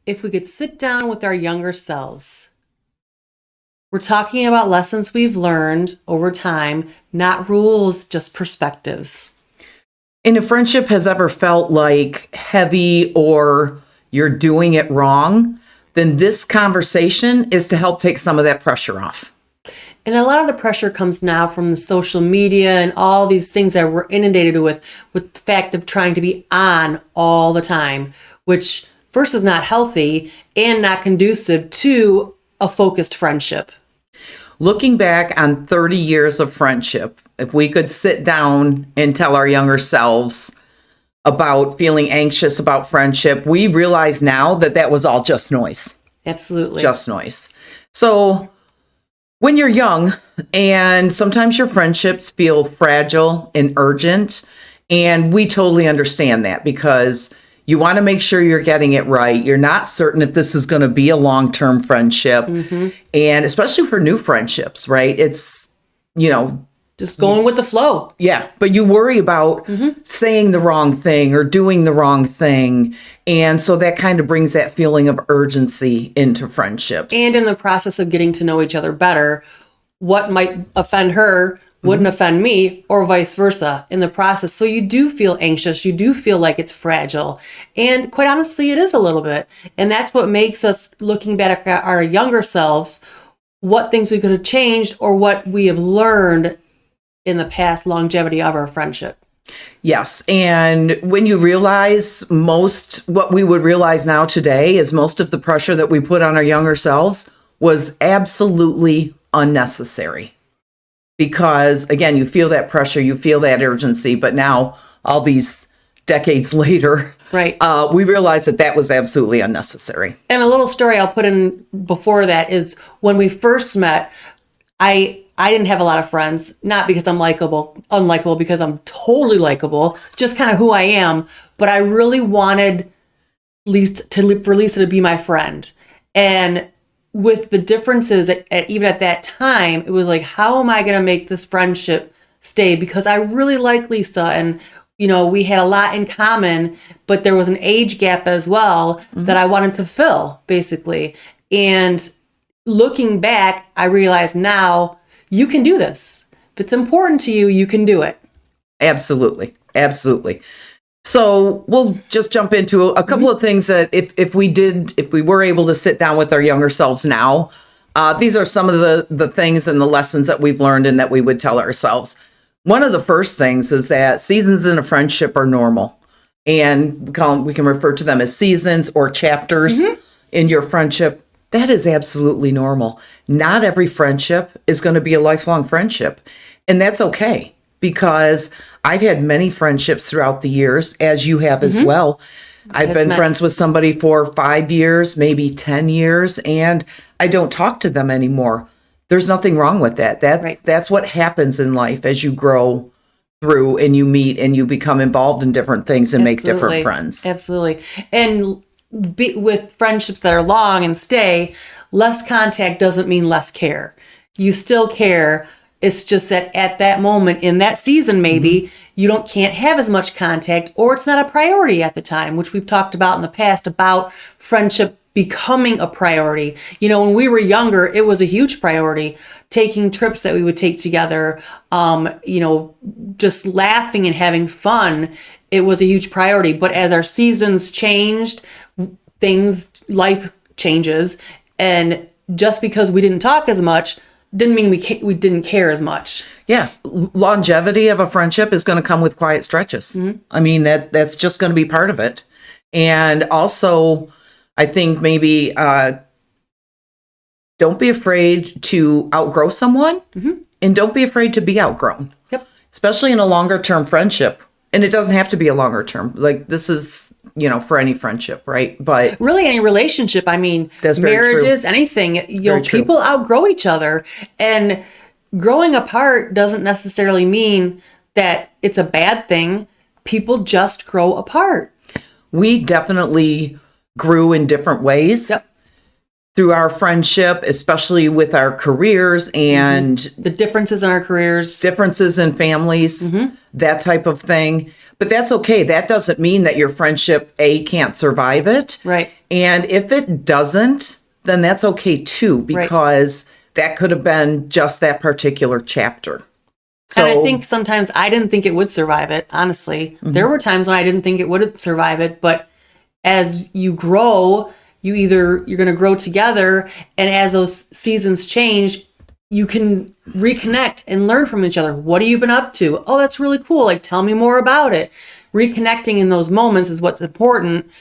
if we could sit down with our younger selves. We're talking about lessons we've learned over time, not rules, just perspectives. And if friendship has ever felt like heavy or you're doing it wrong, then this conversation is to help take some of that pressure off. And a lot of the pressure comes now from the social media and all these things that we're inundated with the fact of trying to be on all the time, which first is not healthy and not conducive to a focused friendship. Looking back on 30 years of friendship, if we could sit down and tell our younger selves about feeling anxious about friendship, we realize now that that was all just noise. Absolutely. Just noise. So when you're young and sometimes your friendships feel fragile and urgent, and we totally understand that because you want to make sure you're getting it right. You're not certain if this is going to be a long-term friendship. And especially for new friendships, right? It's, just going with the flow. Yeah. But you worry about saying the wrong thing or doing the wrong thing. And so that kind of brings that feeling of urgency into friendships. And in the process of getting to know each other better, what might offend her wouldn't offend me, or vice versa in the process. So you do feel anxious. You do feel like it's fragile. And quite honestly, it is a little bit. And that's what makes us, looking back at our younger selves, what things we could have changed or what we have learned in the past longevity of our friendship. Yes. And when you realize what we would realize now today is most of the pressure that we put on our younger selves was absolutely unnecessary. Because again, you feel that pressure, you feel that urgency, but now all these decades later, right? We realize that was absolutely unnecessary. And a little story I'll put in before that is when we first met, I didn't have a lot of friends, not because I'm unlikable, because I'm totally likable, just kind of who I am. But I really wanted for Lisa to be my friend. And with the differences, even at that time, it was like, how am I going to make this friendship stay? Because I really like Lisa and, we had a lot in common, but there was an age gap as well that I wanted to fill, basically. And looking back, I realize now you can do this. If it's important to you, you can do it. Absolutely. Absolutely. So we'll just jump into a couple of things that if we were able to sit down with our younger selves now, these are some of the things and the lessons that we've learned and that we would tell ourselves. One of the first things is that seasons in a friendship are normal, and we can refer to them as seasons or chapters in your friendship. That is absolutely normal. Not every friendship is going to be a lifelong friendship, and that's okay. Because I've had many friendships throughout the years, as you have as well. I've been friends with somebody for 5 years, maybe 10 years, and I don't talk to them anymore. There's nothing wrong with that. That's what happens in life as you grow through and you meet and you become involved in different things and make different friends. Absolutely. And with friendships that are long and stay, less contact doesn't mean less care. You still care. It's just that at that moment in that season, maybe you can't have as much contact, or it's not a priority at the time, which we've talked about in the past about friendship becoming a priority. When we were younger, it was a huge priority. Taking trips that we would take together, just laughing and having fun. It was a huge priority. But as our seasons changed, life changes. And just because we didn't talk as much didn't mean we didn't care as much. Yeah. Longevity of a friendship is going to come with quiet stretches. I mean, that's just going to be part of it. And also, I think maybe don't be afraid to outgrow someone and don't be afraid to be outgrown. Yep. Especially in a longer term friendship. And it doesn't have to be a longer term. Like this is, for any friendship, right? But really any relationship. I mean, that's marriages, anything, people outgrow each other, and growing apart doesn't necessarily mean that it's a bad thing. People just grow apart. We definitely grew in different ways. Yep. through our friendship, especially with our careers and The differences in our careers. differences in families, that type of thing. But that's okay. That doesn't mean that your friendship, can't survive it. Right. And if it doesn't, then that's okay too, because that could have been just that particular chapter. So, And I think sometimes I didn't think it would survive it, honestly. There were times when I didn't think it would survive it, but as you grow, you're going to grow together, and as those seasons change, you can reconnect and learn from each other. What have you been up to? Oh, that's really cool. Like, tell me more about it. Reconnecting in those moments is what's important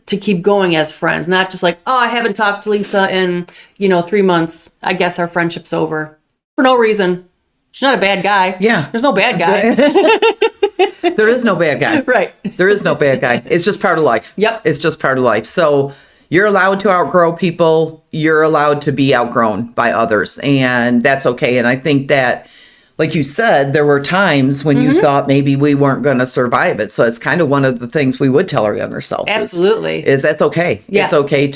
to keep going as friends, not just like, oh, I haven't talked to Lisa in, 3 months. I guess our friendship's over for no reason. She's not a bad guy. Yeah. There's no bad guy. there is no bad guy. Right. There is no bad guy. It's just part of life. Yep. It's just part of life. So you're allowed to outgrow people. You're allowed to be outgrown by others. And that's okay. And I think that, like you said, there were times when you thought maybe we weren't going to survive it. So it's kind of one of the things we would tell our younger selves. Absolutely. Is that's okay. Yeah. It's okay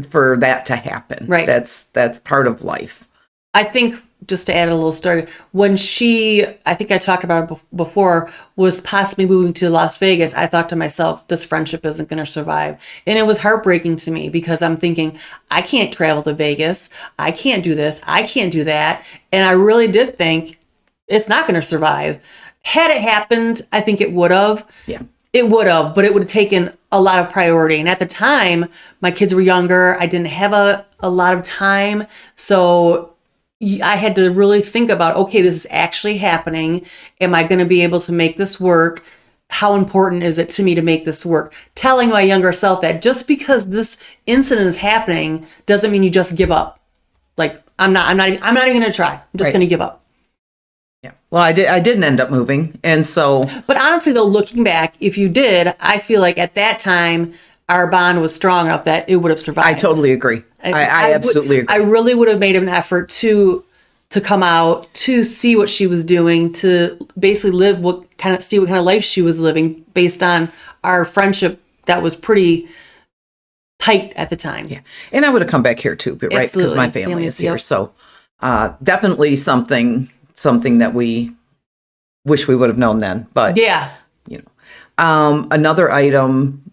for that to happen. Right. That's part of life. I think, just to add a little story, when I think I talked about it before, was possibly moving to Las Vegas, I thought to myself, this friendship isn't going to survive. And it was heartbreaking to me because I'm thinking, I can't travel to Vegas. I can't do this. I can't do that. And I really did think it's not going to survive. Had it happened, I think it would have. Yeah. It would have, but it would have taken a lot of priority. And at the time, my kids were younger. I didn't have a lot of time. So I had to really think about, okay, this is actually happening. Am I going to be able to make this work? How important is it to me to make this work? Telling my younger self that just because this incident is happening doesn't mean you just give up. Like, I'm not even going to try. I'm just going to give up. Yeah. Well, I didn't end up moving. And so, but honestly though, looking back, if you did, I feel like at that time, our bond was strong enough that it would have survived. I totally agree. I absolutely agree. I really would have made an effort to come out, to see what she was doing, to basically see what kind of life she was living based on our friendship that was pretty tight at the time. Yeah. And I would have come back here too, right? Because my family is here. Yep. So definitely something that we wish we would have known then. But yeah. Another item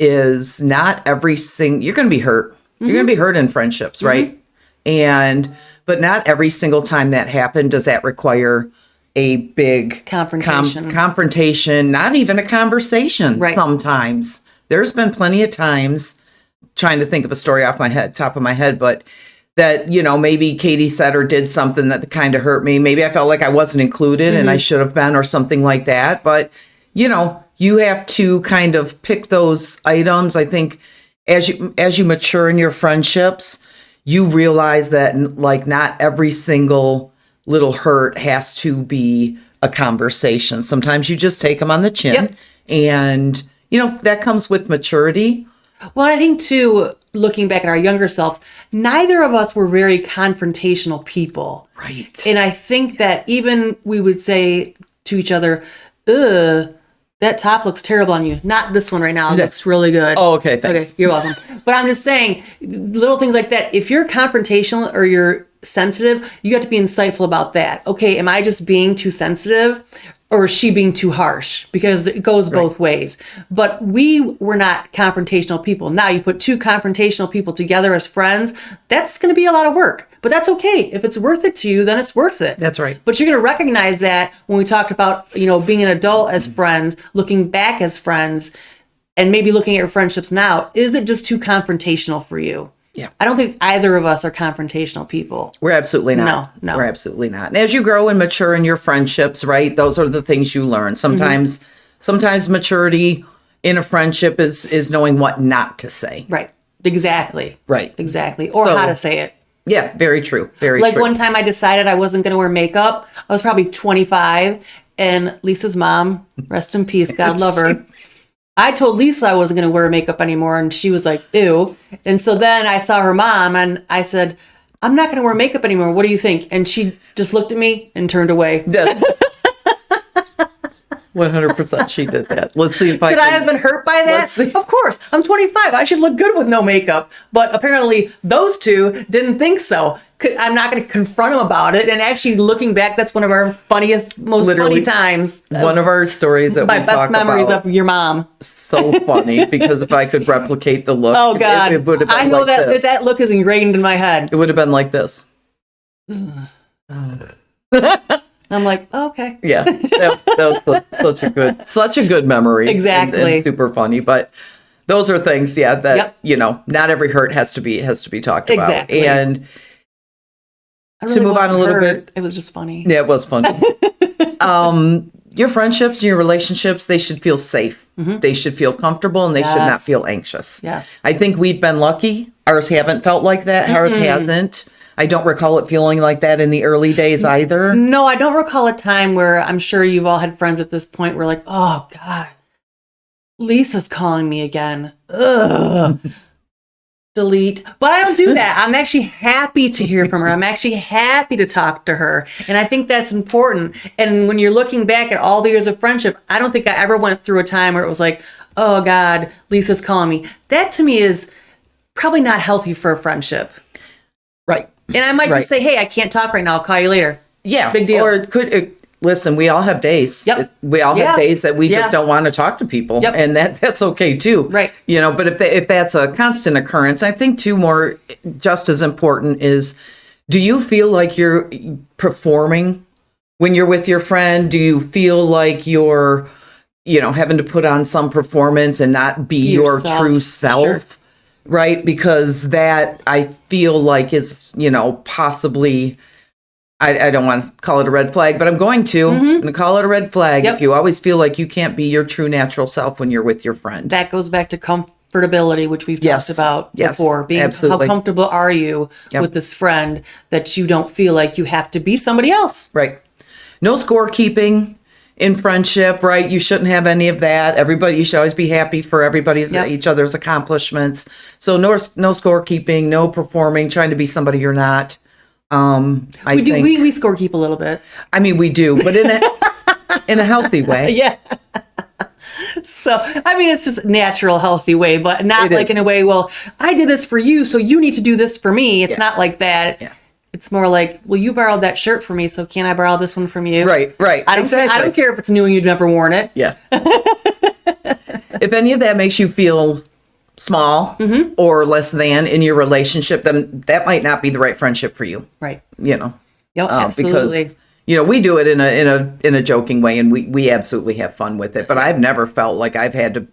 is not every you're going to be hurt. You're going to be hurt in friendships, right? But not every single time that happened does that require a big confrontation, not even a conversation. Right. Sometimes there's been plenty of times, trying to think of a story off my top of my head, but that, maybe Katie said or did something that kind of hurt me. Maybe I felt like I wasn't included and I should have been, or something like that. But, you have to kind of pick those items. I think as you mature in your friendships, you realize that, like, not every single little hurt has to be a conversation. Sometimes you just take them on the chin. Yep. And, that comes with maturity. Well, I think too, looking back at our younger selves, neither of us were very confrontational people. Right. And I think that even we would say to each other, ugh, that top looks terrible on you. Not this one right now. It looks really good. Oh, okay. Thanks. Okay, you're welcome. But I'm just saying, little things like that. If you're confrontational or you're sensitive, you have to be insightful about that. Okay, am I just being too sensitive, or is she being too harsh? Because it goes both ways. But we were not confrontational people. Now, you put two confrontational people together as friends, that's going to be a lot of work. But that's okay. If it's worth it to you, then it's worth it. That's right. But you're going to recognize that when we talked about, being an adult as friends, looking back as friends, and maybe looking at your friendships now, is it just too confrontational for you? Yeah. I don't think either of us are confrontational people. We're absolutely not. No. We're absolutely not. And as you grow and mature in your friendships, right, those are the things you learn. Sometimes maturity in a friendship is knowing what not to say. Right. Exactly. Right. Exactly. Or how to say it. Yeah, very true. Very like true. One time I decided I wasn't going to wear makeup. I was probably 25, and Lisa's mom, rest in peace, God love her. I told Lisa I wasn't going to wear makeup anymore, and she was like, ew. And so then I saw her mom, and I said, I'm not going to wear makeup anymore. What do you think? And she just looked at me and turned away. 100% she did that. Let's see if I Could I have been hurt by that? Let's see. Of course. I'm 25. I should look good with no makeup. But apparently those two didn't think so. I'm not going to confront them about it. And actually, looking back, that's one of our funniest, most funny times. One of our stories that my we best talk memories about. of your mom. So funny, because if I could replicate the look, Oh God, it would have been I know like that this. that look is ingrained in my head. It would have been like this. I'm like, oh, okay. Yeah, that was such a good memory. Exactly. and super funny. But those are things, that Yep. not every hurt has to be talked about. Exactly. And I really to move on a wasn't little hurt. bit, It was just funny. yeah, it was funny. Your friendships and your relationships, they should feel safe. They should feel comfortable, and they should not Yes. feel anxious. Yes. I think we've been lucky. Ours haven't felt like that. Ours hasn't. I don't recall it feeling like that in the early days either. No, I don't recall a time where I'm sure you've all had friends at this point where like, oh God, Lisa's calling me again. Ugh. Delete. But I don't do that. I'm actually happy to hear from her. I'm actually happy to talk to her. And I think that's important. And when you're looking back at all the years of friendship, I don't think I ever went through a time where it was like, oh God, Lisa's calling me. That to me is probably not healthy for a friendship. Right. And I might Right. just say, hey, I can't talk right now. I'll call you later. Yeah. Big deal. Or it could listen, we all have days. Yep. We all Yeah. have days that we Yeah. just don't want to talk to people. Yep. And that's okay too. Right. But if that's a constant occurrence, I think too, more just as important is, do you feel like you're performing when you're with your friend? Do you feel like you're, having to put on some performance and not be your Yourself. true self? Sure. Right? Because that, I feel like, is, possibly, I don't want to call it a red flag, but I'm going to. I'm going to call it a red flag. Yep. If you always feel like you can't be your true natural self when you're with your friend. That goes back to comfortability, which we've Yes. talked about Yes. before. Being Absolutely. how comfortable are you Yep. with this friend that you don't feel like you have to be somebody else? Right. No scorekeeping in friendship, right? You shouldn't have any of that. You should always be happy for Yep. each other's accomplishments. So no scorekeeping, no performing, trying to be somebody you're not. We do. We score keep a little bit. I mean, we do, but in a healthy way. Yeah. So, I mean, it's just natural, healthy way, but not It like is. in a way, well, I did this for you, so you need to do this for me. It's not like that. Yeah. It's more like, well, you borrowed that shirt from me, so can I borrow this one from you? Right. I don't care if it's new and you've never worn it. Yeah. If any of that makes you feel small Mm-hmm. or less than in your relationship, then that might not be the right friendship for you. Right. Yep, Absolutely. because we do it in a joking way, and we absolutely have fun with it. But I've never felt like I've had to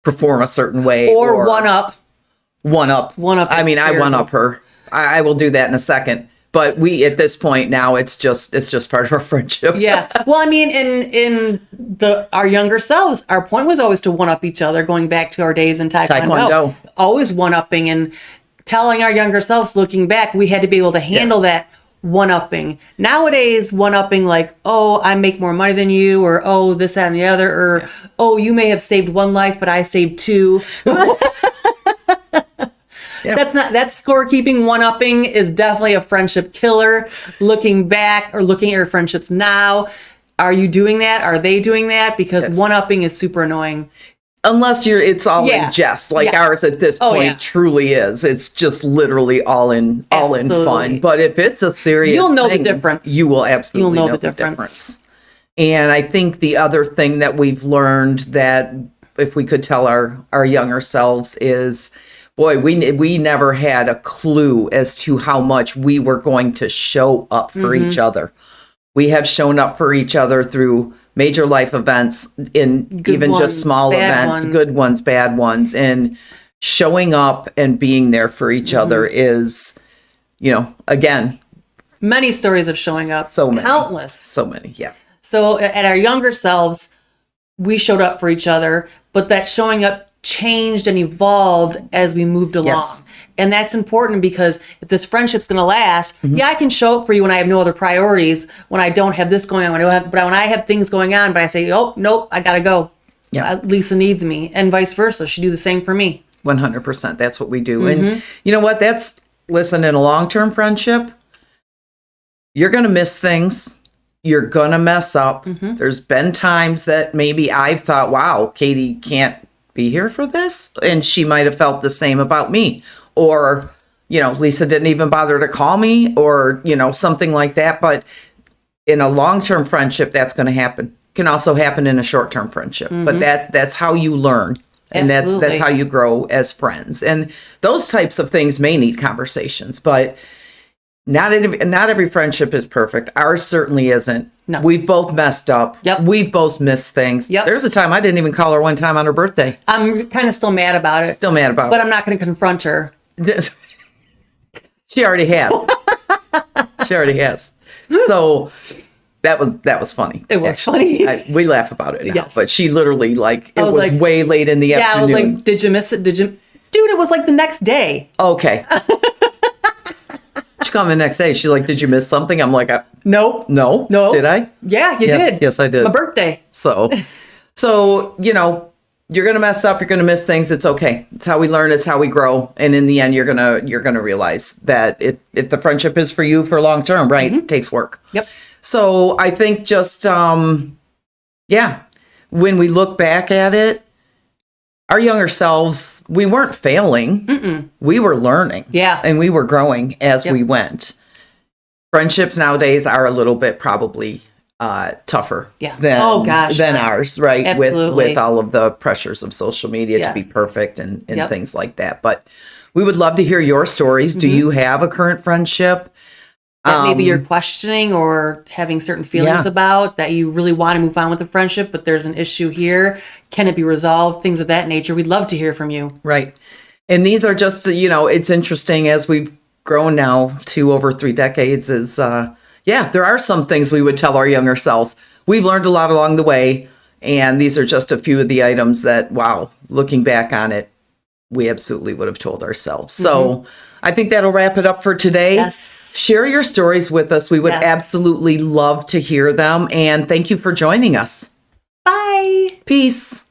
perform a certain way or one up. One up. I mean, I one up her. I will do that in a second. But at this point now, it's just part of our friendship. Yeah. Well, I mean, in our younger selves, our point was always to one up each other, going back to our days in Taekwondo. Always one upping and telling our younger selves, looking back, we had to be able to handle that one upping. Nowadays, one upping like, oh, I make more money than you, or oh, this, that, and the other, or oh, you may have saved one life, but I saved two. Yeah. That's scorekeeping. One upping is definitely a friendship killer. Looking back or looking at your friendships now, are you doing that? Are they doing that? Because one upping is super annoying. Unless it's all in jest, like ours at this point truly is. It's just literally all in fun. But if it's a serious you'll know thing, the difference. You will absolutely know the difference. And I think the other thing that we've learned, that if we could tell our younger selves, is, boy, we never had a clue as to how much we were going to show up for each other. We have shown up for each other through major life events, in Good even ones, just small bad events, ones. good ones, bad ones. And showing up and being there for each other is, again, Many stories of showing up. So many. Countless. so many. Yeah. So at our younger selves, we showed up for each other, but that showing up changed and evolved as we moved along. Yes. And that's important, because if this friendship's going to last, I can show up for you when I have no other priorities, when I don't have this going on, but when I have things going on, but I say, oh, nope, I got to go. Yeah. Lisa needs me, and vice versa. She do the same for me. 100%. That's what we do. And you know what? Listen, in a long-term friendship, you're going to miss things. You're going to mess up. There's been times that maybe I've thought, wow, Katie can't be here for this. And she might have felt the same about me. Or, Lisa didn't even bother to call me or, something like that. But in a long-term friendship, that's going to happen. Can also happen in a short-term friendship. But that's how you learn. And that's how you grow as friends. And those types of things may need conversations, but not every friendship is perfect. Ours certainly isn't. No. We've both messed up. Yep. We've both missed things. Yep. There's a time I didn't even call her one time on her birthday. I'm kind of still mad about it. But I'm not going to confront her. She already has. She already has. So that was funny. It was funny. We laugh about it now. Yes. But she literally it was way late in the afternoon. I was like, did you miss it? Dude, it was like the next day. Okay. She called me the next day. She's like, did you miss something? I'm like, nope. No. Did I? Yeah, you did. Yes, I did. My birthday. So, you're going to mess up. You're going to miss things. It's okay. It's how we learn. It's how we grow. And in the end, you're going to realize that if the friendship is for you for long term, right? It takes work. Yep. So I think just, when we look back at it, our younger selves, we weren't failing. We were learning. Yeah. And we were growing as we went. Friendships nowadays are a little bit probably tougher than ours, right? Absolutely. With all of the pressures of social media to be perfect and things like that. But we would love to hear your stories. Do you have a current friendship that maybe you're questioning or having certain feelings about, that you really want to move on with the friendship, but there's an issue here? Can it be resolved? Things of that nature. We'd love to hear from you. Right. And these are just, it's interesting as we've grown now to over 3 decades is, there are some things we would tell our younger selves. We've learned a lot along the way. And these are just a few of the items that, wow, looking back on it, we absolutely would have told ourselves. So I think that'll wrap it up for today. Yes. Share your stories with us. We would absolutely love to hear them. And thank you for joining us. Bye. Peace.